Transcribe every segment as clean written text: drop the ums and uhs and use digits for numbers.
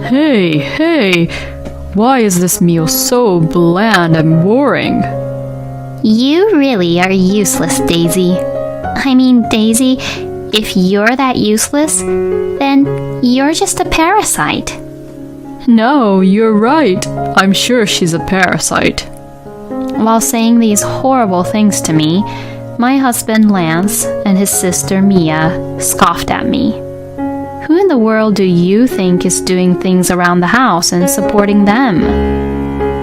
Hey, why is this meal so bland and boring? You really are useless, Daisy. I mean, Daisy, if you're that useless, then you're just a parasite. No, you're right. I'm sure she's a parasite. While saying these horrible things to me, my husband Lance and his sister Mia scoffed at me. Who in the world do you think is doing things around the house and supporting them?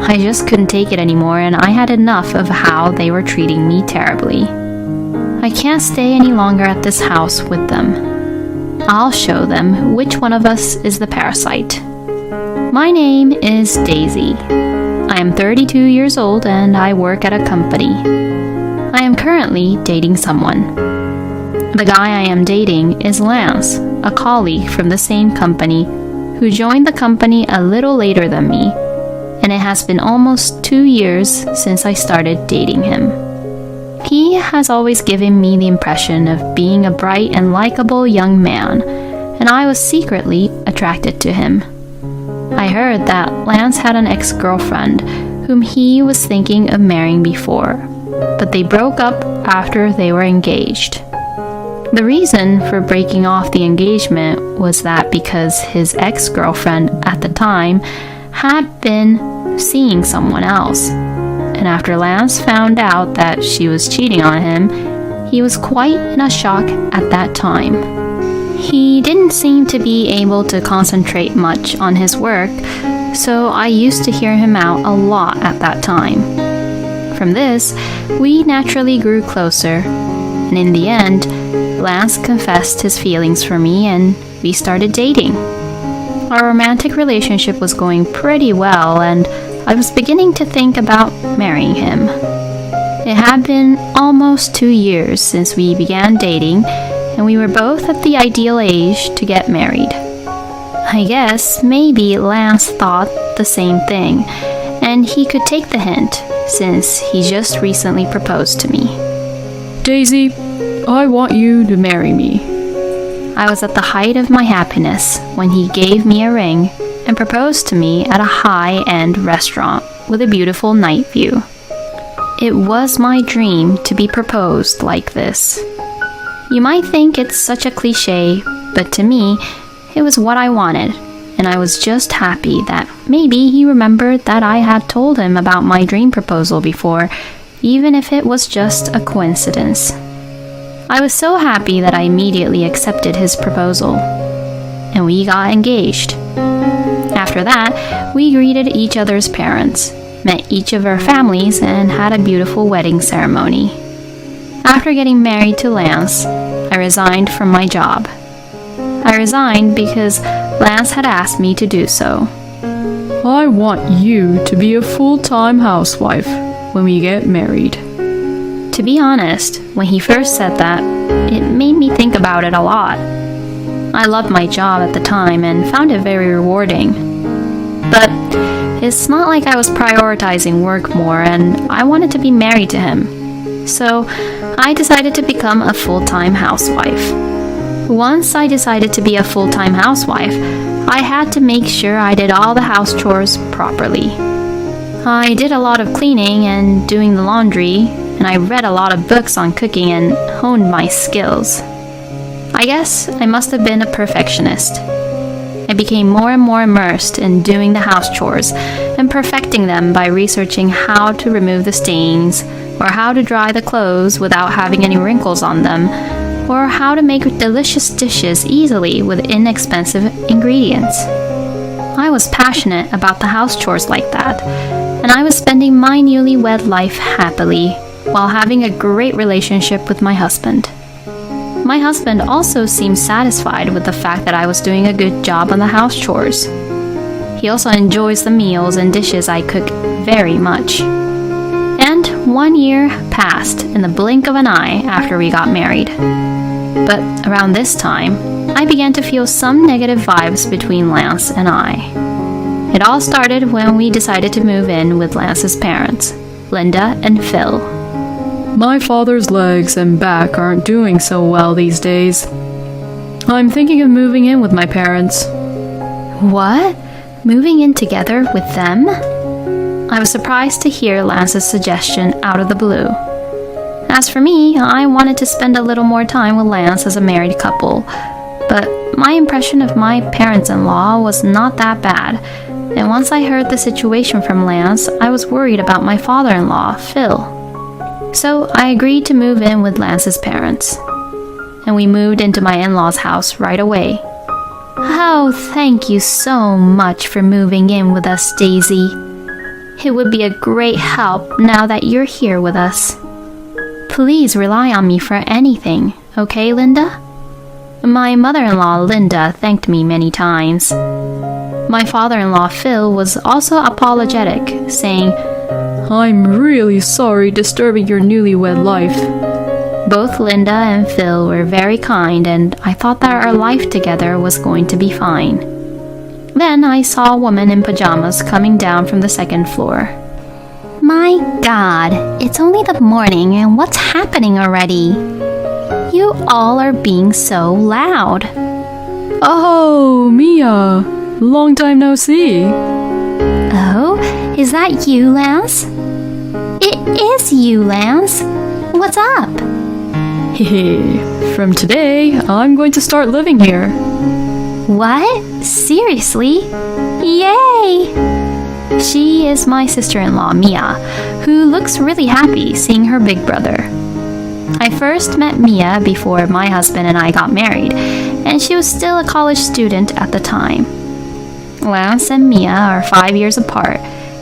I just couldn't take it anymore, and I had enough of how they were treating me terribly. I can't stay any longer at this house with them. I'll show them which one of us is the parasite. My name is Daisy. I am 32 years old and I work at a company. I am currently dating someone. The guy I am dating is Lance, a colleague from the same company who joined the company a little later than me, and it has been almost 2 years since I started dating him. He has always given me the impression of being a bright and likable young man, and I was secretly attracted to him. I heard that Lance had an ex-girlfriend whom he was thinking of marrying before, but they broke up after they were engaged. The reason for breaking off the engagement was that because his ex-girlfriend at the time had been seeing someone else, and after Lance found out that she was cheating on him, he was quite in a shock at that time. He didn't seem to be able to concentrate much on his work, so I used to hear him out a lot at that time. From this, we naturally grew closer, and in the end, Lance confessed his feelings for me and we started dating. Our romantic relationship was going pretty well, and I was beginning to think about marrying him. It had been almost 2 years since we began dating, and we were both at the ideal age to get married. I guess maybe Lance thought the same thing, and he could take the hint since he just recently proposed to me. Daisy, I want you to marry me. I was at the height of my happiness when he gave me a ring and proposed to me at a high-end restaurant with a beautiful night view. It was my dream to be proposed like this. You might think it's such a cliche, but to me, it was what I wanted, and I was just happy that maybe he remembered that I had told him about my dream proposal before, even if it was just a coincidence. I was so happy that I immediately accepted his proposal, and we got engaged. After that, we greeted each other's parents, met each of our families, and had a beautiful wedding ceremony. After getting married to Lance, I resigned from my job. I resigned because Lance had asked me to do so. I want you to be a full-time housewife when we get married. To be honest, when he first said that, it made me think about it a lot. I loved my job at the time and found it very rewarding. But it's not like I was prioritizing work more, and I wanted to be married to him. So I decided to become a full-time housewife. Once I decided to be a full-time housewife, I had to make sure I did all the house chores properly. I did a lot of cleaning and doing the laundry, and I read a lot of books on cooking and honed my skills. I guess I must have been a perfectionist. I became more and more immersed in doing the house chores and perfecting them by researching how to remove the stains, or how to dry the clothes without having any wrinkles on them, or how to make delicious dishes easily with inexpensive ingredients. I was passionate about the house chores like that, and I was spending my newlywed life happily while having a great relationship with my husband. My husband also seemed satisfied with the fact that I was doing a good job on the house chores. He also enjoys the meals and dishes I cook very much. And 1 year passed in the blink of an eye after we got married. But around this time, I began to feel some negative vibes between Lance and I. It all started when we decided to move in with Lance's parents, Linda and Phil. My father's legs and back aren't doing so well these days. I'm thinking of moving in with my parents. What? Moving in together with them? I was surprised to hear Lance's suggestion out of the blue. As for me, I wanted to spend a little more time with Lance as a married couple, but my impression of my parents-in-law was not that bad, and once I heard the situation from Lance, I was worried about my father-in-law, Phil. So I agreed to move in with Lance's parents, and we moved into my in-laws' house right away. Oh, thank you so much for moving in with us, Daisy. It would be a great help now that you're here with us. Please rely on me for anything, okay, Linda? My mother-in-law, Linda, thanked me many times. My father-in-law, Phil, was also apologetic, saying, I'm really sorry disturbing your newlywed life. Both Linda and Phil were very kind, and I thought that our life together was going to be fine. Then I saw a woman in pajamas coming down from the second floor. My God, it's only the morning, and what's happening already? You all are being so loud. Oh, Mia! Long time no see. Oh, is that you, Lance? It is you, Lance. What's up? Hehe, from today, I'm going to start living here. What? Seriously? Yay! She is my sister-in-law, Mia, who looks really happy seeing her big brother. I first met Mia before my husband and I got married, and she was still a college student at the time. Lance and Mia are 5 years apart,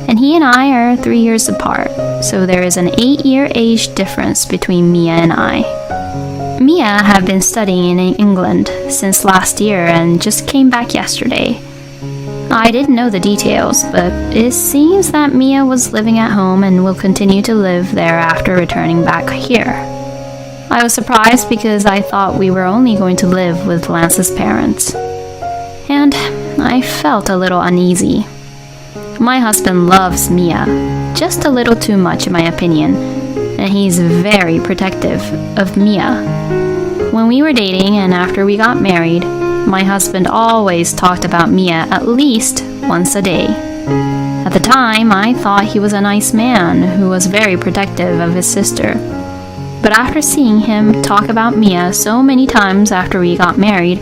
and he and I are 3 years apart, so there is an 8-year age difference between Mia and I. Mia had been studying in England since last year and just came back yesterday. I didn't know the details, but it seems that Mia was living at home and will continue to live there after returning back here. I was surprised because I thought we were only going to live with Lance's parents. And I felt a little uneasy. My husband loves Mia, just a little too much in my opinion, and he's very protective of Mia. When we were dating and after we got married, my husband always talked about Mia at least once a day. At the time, I thought he was a nice man who was very protective of his sister. But after seeing him talk about Mia so many times after we got married,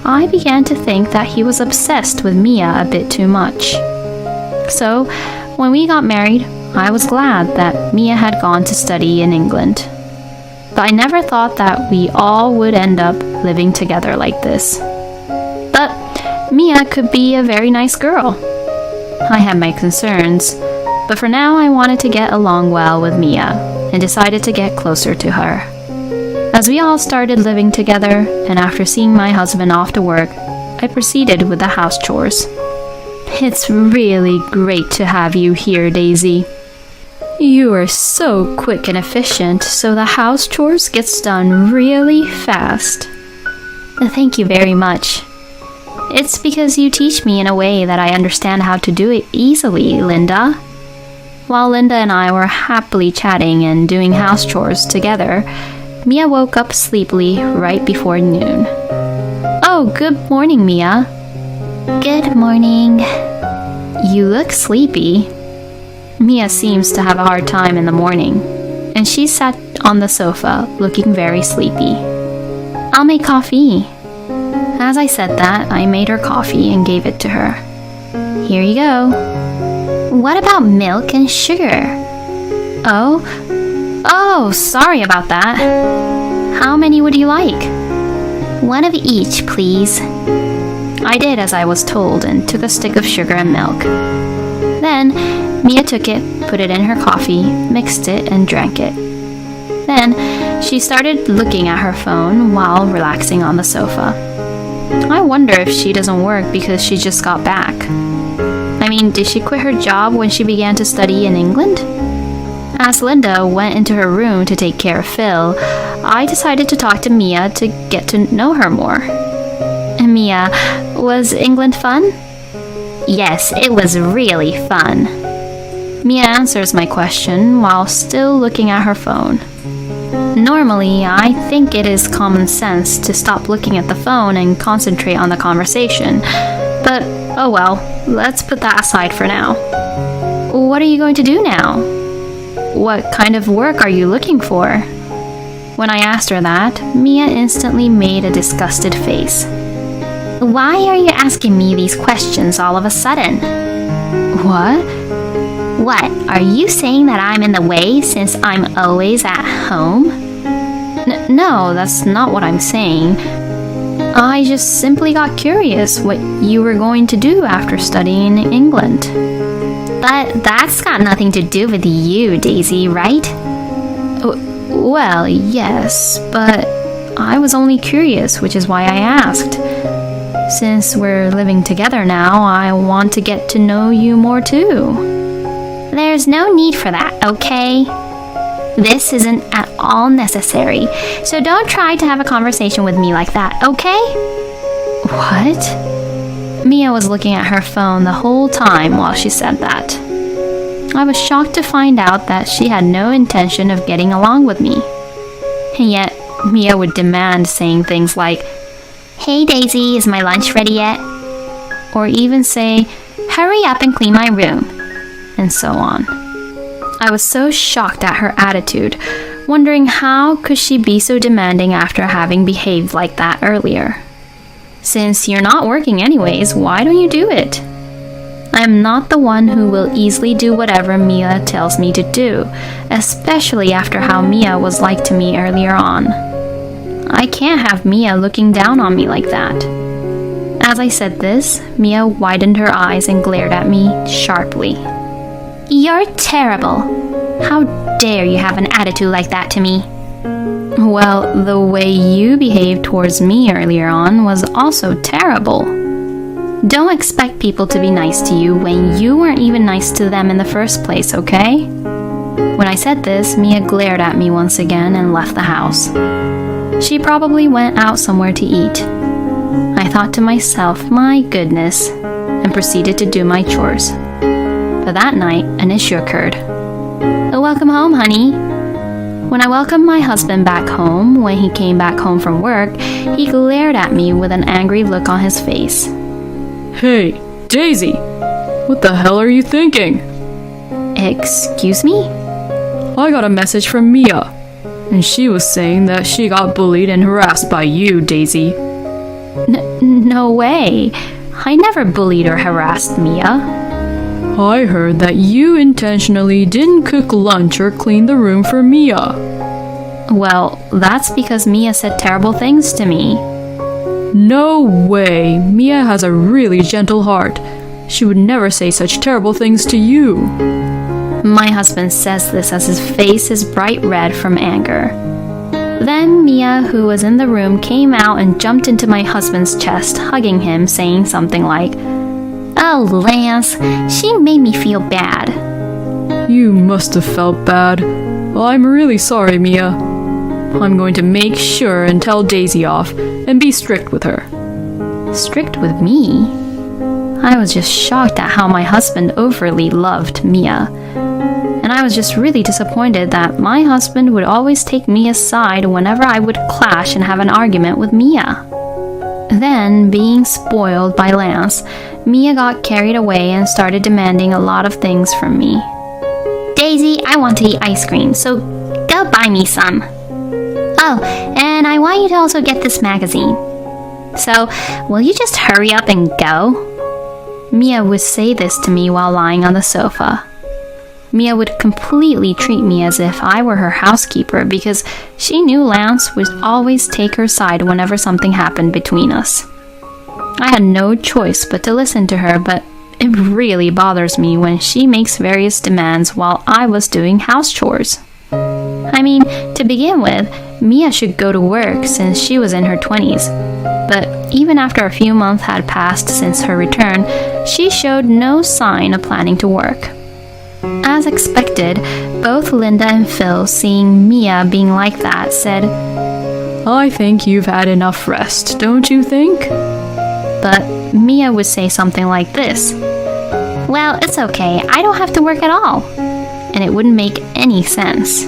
I began to think that he was obsessed with Mia a bit too much. So, when we got married, I was glad that Mia had gone to study in England. But I never thought that we all would end up living together like this. But Mia could be a very nice girl. I had my concerns, but for now I wanted to get along well with Mia and decided to get closer to her. As we all started living together, and after seeing my husband off to work, I proceeded with the house chores. It's really great to have you here, Daisy. You are so quick and efficient, so the house chores gets done really fast. Thank you very much. It's because you teach me in a way that I understand how to do it easily, Linda. While Linda and I were happily chatting and doing house chores together, Mia woke up sleepily right before noon. Oh, good morning, Mia. Good morning. You look sleepy. Mia seems to have a hard time in the morning, and she sat on the sofa looking very sleepy. I'll make coffee. As I said that, I made her coffee and gave it to her. Here you go. What about milk and sugar? Oh, sorry about that. How many would you like? One of each, please. I did as I was told and took a stick of sugar and milk. Then, Mia took it, put it in her coffee, mixed it, and drank it. Then, she started looking at her phone while relaxing on the sofa. I wonder if she doesn't work because she just got back. I mean, did she quit her job when she began to study in England? As Linda went into her room to take care of Phil, I decided to talk to Mia to get to know her more. Mia, was England fun? Yes, it was really fun. Mia answers my question while still looking at her phone. Normally, I think it is common sense to stop looking at the phone and concentrate on the conversation. But, oh well, let's put that aside for now. What are you going to do now? What kind of work are you looking for? When I asked her that, Mia instantly made a disgusted face. Why are you asking me these questions all of a sudden? What? What, are you saying that I'm in the way since I'm always at home? No, that's not what I'm saying. I just simply got curious what you were going to do after studying in England. But that's got nothing to do with you, Daisy, right? Well, yes, but I was only curious, which is why I asked. Since we're living together now, I want to get to know you more too. There's no need for that, okay? This isn't at all necessary, so don't try to have a conversation with me like that, okay? What? Mia was looking at her phone the whole time while she said that. I was shocked to find out that she had no intention of getting along with me. And yet, Mia would demand saying things like, Hey Daisy, is my lunch ready yet? Or even say, hurry up and clean my room, and so on. I was so shocked at her attitude, wondering how could she be so demanding after having behaved like that earlier. Since you're not working anyways, why don't you do it? I am not the one who will easily do whatever Mia tells me to do, especially after how Mia was like to me earlier on. I can't have Mia looking down on me like that. As I said this, Mia widened her eyes and glared at me sharply. You're terrible. How dare you have an attitude like that to me? Well, the way you behaved towards me earlier on was also terrible. Don't expect people to be nice to you when you weren't even nice to them in the first place, okay? When I said this, Mia glared at me once again and left the house. She probably went out somewhere to eat. I thought to myself, my goodness, and proceeded to do my chores. But that night, an issue occurred. Welcome home, honey. When I welcomed my husband back home, when he came back home from work, he glared at me with an angry look on his face. Hey, Daisy! What the hell are you thinking? Excuse me? I got a message from Mia, and she was saying that she got bullied and harassed by you, Daisy. No way. I never bullied or harassed Mia. I heard that you intentionally didn't cook lunch or clean the room for Mia. Well, that's because Mia said terrible things to me. No way. Mia has a really gentle heart. She would never say such terrible things to you. My husband says this as his face is bright red from anger. Then Mia, who was in the room, came out and jumped into my husband's chest, hugging him, saying something like, Oh, Lance, she made me feel bad. You must have felt bad. I'm really sorry, Mia. I'm going to make sure and tell Daisy off and be strict with her. Strict with me? I was just shocked at how my husband overly loved Mia. And I was just really disappointed that my husband would always take Mia's side whenever I would clash and have an argument with Mia. Then, being spoiled by Lance, Mia got carried away and started demanding a lot of things from me. Daisy, I want to eat ice cream, so go buy me some. Oh, and I want you to also get this magazine. So, will you just hurry up and go? Mia would say this to me while lying on the sofa. Mia would completely treat me as if I were her housekeeper because she knew Lance would always take her side whenever something happened between us. I had no choice but to listen to her, but it really bothers me when she makes various demands while I was doing house chores. I mean, to begin with, Mia should go to work since she was in her 20s. But even after a few months had passed since her return, she showed no sign of planning to work. As expected, both Linda and Phil, seeing Mia being like that, said, I think you've had enough rest, don't you think? But Mia would say something like this. Well, it's okay. I don't have to work at all. And it wouldn't make any sense.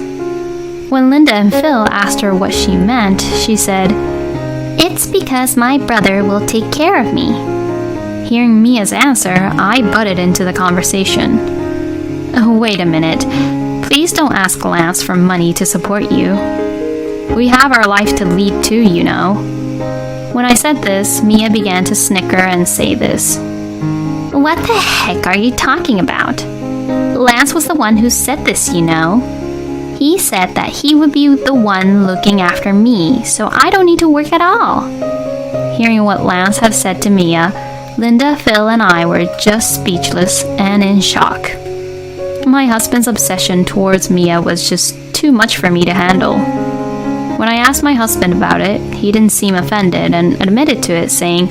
When Linda and Phil asked her what she meant, she said, It's because my brother will take care of me. hearing Mia's answer, I butted into the conversation. "Oh, wait a minute. Please don't ask Lance for money to support you. We have our life to lead too, you know." When I said this, Mia began to snicker and say this. "What the heck are you talking about? Lance was the one who said this, you know. He said that he would be the one looking after me, so I don't need to work at all." Hearing what Lance had said to Mia, Linda, Phil, and I were just speechless and in shock. My husband's obsession towards Mia was just too much for me to handle. When I asked my husband about it, he didn't seem offended and admitted to it, saying,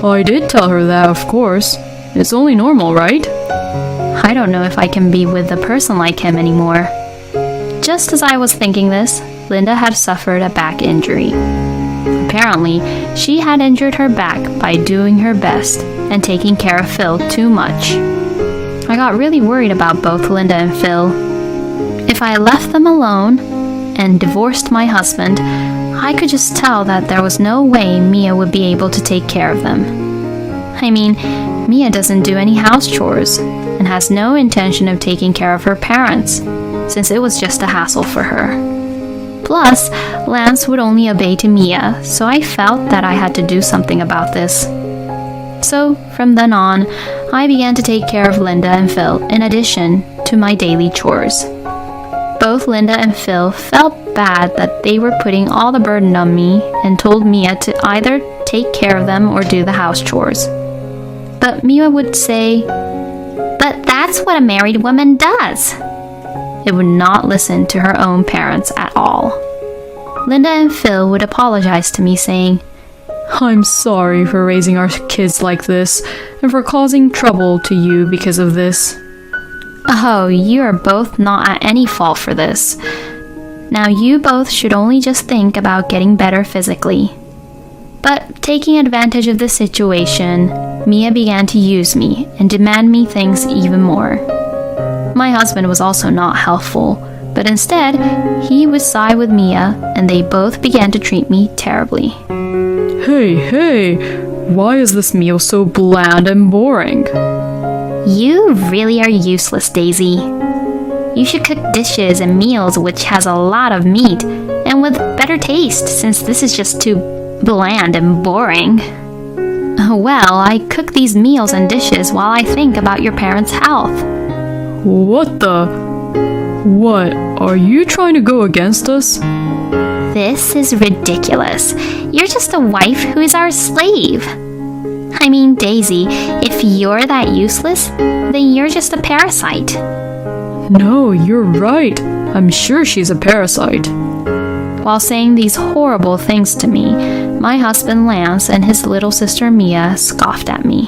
I did tell her that, of course. It's only normal, right? "I don't know if I can be with a person like him anymore." Just as I was thinking this, Linda had suffered a back injury. Apparently, she had injured her back by doing her best and taking care of Phil too much. I got really worried about both Linda and Phil. If I left them alone and divorced my husband, I could just tell that there was no way Mia would be able to take care of them. I mean, Mia doesn't do any house chores and has no intention of taking care of her parents, since it was just a hassle for her. Plus, Lance would only obey to Mia, so I felt that I had to do something about this. So, from then on, I began to take care of Linda and Phil in addition to my daily chores. Both Linda and Phil felt bad that they were putting all the burden on me and told Mia to either take care of them or do the house chores. But Mia would say, "But that's what a married woman does." It would not listen to her own parents at all. Linda and Phil would apologize to me, saying, I'm sorry for raising our kids like this and for causing trouble to you because of this. "Oh, you are both not at any fault for this. Now you both should only just think about getting better physically." But taking advantage of the situation, Mia began to use me and demand me things even more. My husband was also not helpful, but instead, he would side with Mia and they both began to treat me terribly. Hey, why is this meal so bland and boring? "You really are useless, Daisy. You should cook dishes and meals which has a lot of meat and with better taste, since this is just too bland and boring." "Well, I cook these meals and dishes while I think about your parents' health." What? Are you trying to go against us? "This is ridiculous. You're just a wife who is our slave. I mean, Daisy, if you're that useless, then you're just a parasite." No, you're right. I'm sure she's a parasite. While saying these horrible things to me, my husband Lance and his little sister Mia scoffed at me.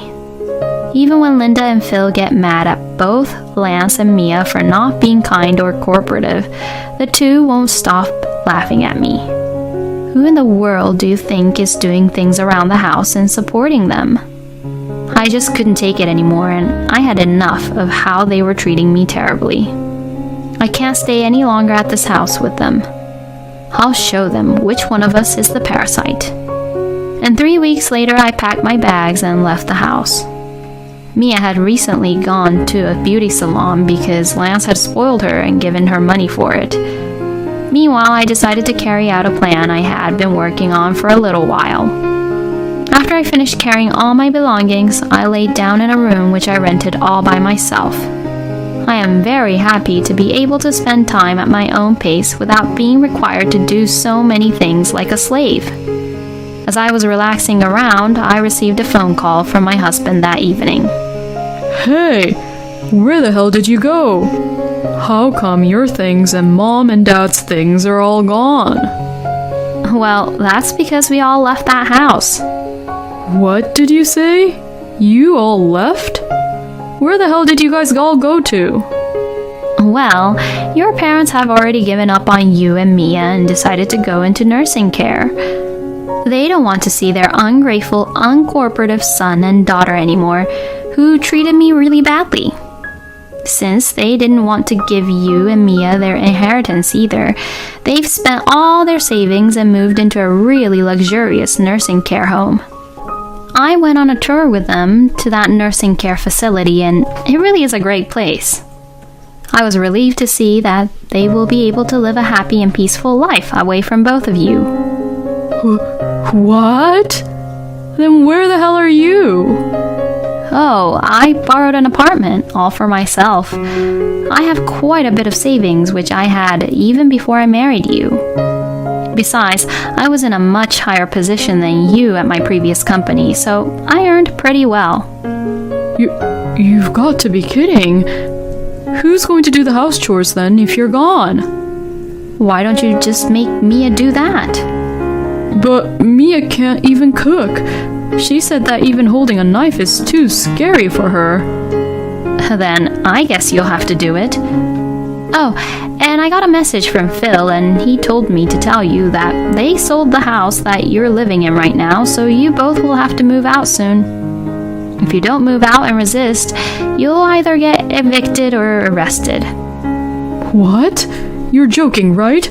Even when Linda and Phil get mad at both Lance and Mia for not being kind or cooperative, the two won't stop laughing at me. Who in the world do you think is doing things around the house and supporting them? I just couldn't take it anymore, and I had enough of how they were treating me terribly. I can't stay any longer at this house with them. I'll show them which one of us is the parasite. And 3 weeks later, I packed my bags and left the house. Mia had recently gone to a beauty salon because Lance had spoiled her and given her money for it. Meanwhile, I decided to carry out a plan I had been working on for a little while. After I finished carrying all my belongings, I laid down in a room which I rented all by myself. I am very happy to be able to spend time at my own pace without being required to do so many things like a slave. As I was relaxing around, I received a phone call from my husband that evening. Hey, where the hell did you go? How come your things and Mom and Dad's things are all gone? Well, that's because we all left that house. What did you say? You all left? Where the hell did you guys all go to? Well, your parents have already given up on you and Mia and decided to go into nursing care. They don't want to see their ungrateful, uncooperative son and daughter anymore, who treated me really badly. Since they didn't want to give you and Mia their inheritance either, they've spent all their savings and moved into a really luxurious nursing care home. I went on a tour with them to that nursing care facility, and it really is a great place. I was relieved to see that they will be able to live a happy and peaceful life away from both of you. What? Then where the hell are you? Oh, I borrowed an apartment, all for myself. I have quite a bit of savings, which I had even before I married you. Besides, I was in a much higher position than you at my previous company, so I earned pretty well. You've got to be kidding. Who's going to do the house chores then if you're gone? Why don't you just make Mia do that? But Mia can't even cook. She said that even holding a knife is too scary for her. Then I guess you'll have to do it. Oh, and I got a message from Phil, and he told me to tell you that they sold the house that you're living in right now, so you both will have to move out soon. If you don't move out and resist, you'll either get evicted or arrested. What? You're joking, right?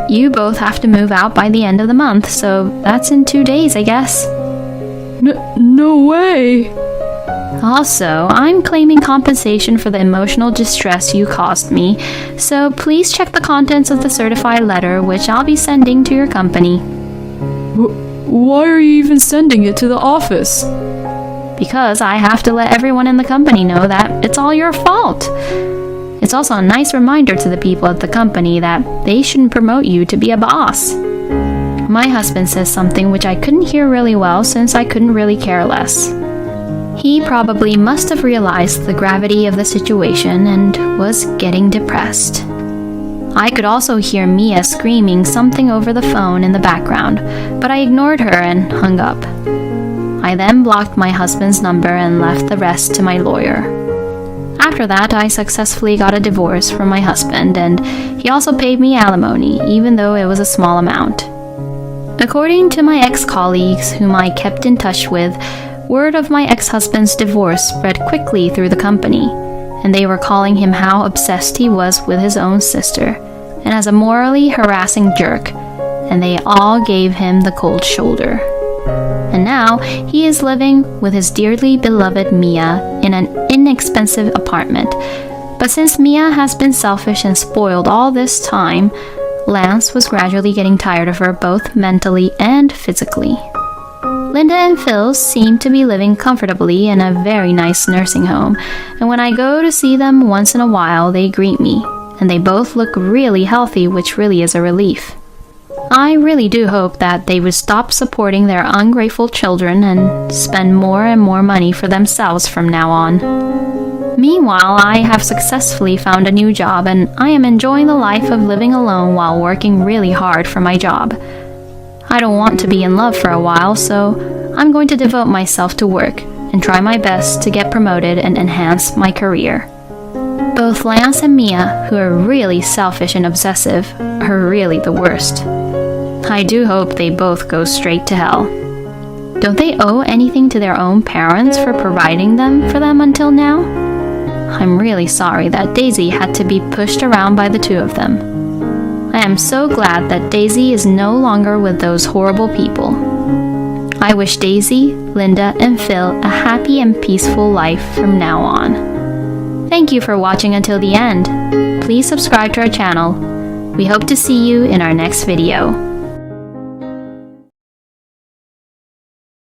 You both have to move out by the end of the month, so that's in 2 days, I guess. No way. Also, I'm claiming compensation for the emotional distress you caused me, so please check the contents of the certified letter, which I'll be sending to your company. Why are you even sending it to the office? Because I have to let everyone in the company know that it's all your fault. It's also a nice reminder to the people at the company that they shouldn't promote you to be a boss. My husband says something which I couldn't hear really well since I couldn't really care less. He probably must have realized the gravity of the situation and was getting depressed. I could also hear Mia screaming something over the phone in the background, but I ignored her and hung up. I then blocked my husband's number and left the rest to my lawyer. After that, I successfully got a divorce from my husband, and he also paid me alimony, even though it was a small amount. According to my ex-colleagues, whom I kept in touch with, word of my ex-husband's divorce spread quickly through the company, and they were calling him how obsessed he was with his own sister, and as a morally harassing jerk, and they all gave him the cold shoulder. And now he is living with his dearly beloved Mia in an inexpensive apartment. But since Mia has been selfish and spoiled all this time, Lance was gradually getting tired of her both mentally and physically. Linda and Phil seem to be living comfortably in a very nice nursing home, and when I go to see them once in a while, they greet me, and they both look really healthy, which really is a relief. I really do hope that they would stop supporting their ungrateful children and spend more and more money for themselves from now on. Meanwhile, I have successfully found a new job, and I am enjoying the life of living alone while working really hard for my job. I don't want to be in love for a while, so I'm going to devote myself to work and try my best to get promoted and enhance my career. Both Lance and Mia, who are really selfish and obsessive, are really the worst. I do hope they both go straight to hell. Don't they owe anything to their own parents for providing them for them until now? I'm really sorry that Daisy had to be pushed around by the two of them. I am so glad that Daisy is no longer with those horrible people. I wish Daisy, Linda, and Phil a happy and peaceful life from now on. Thank you for watching until the end. Please subscribe to our channel. We hope to see you in our next video.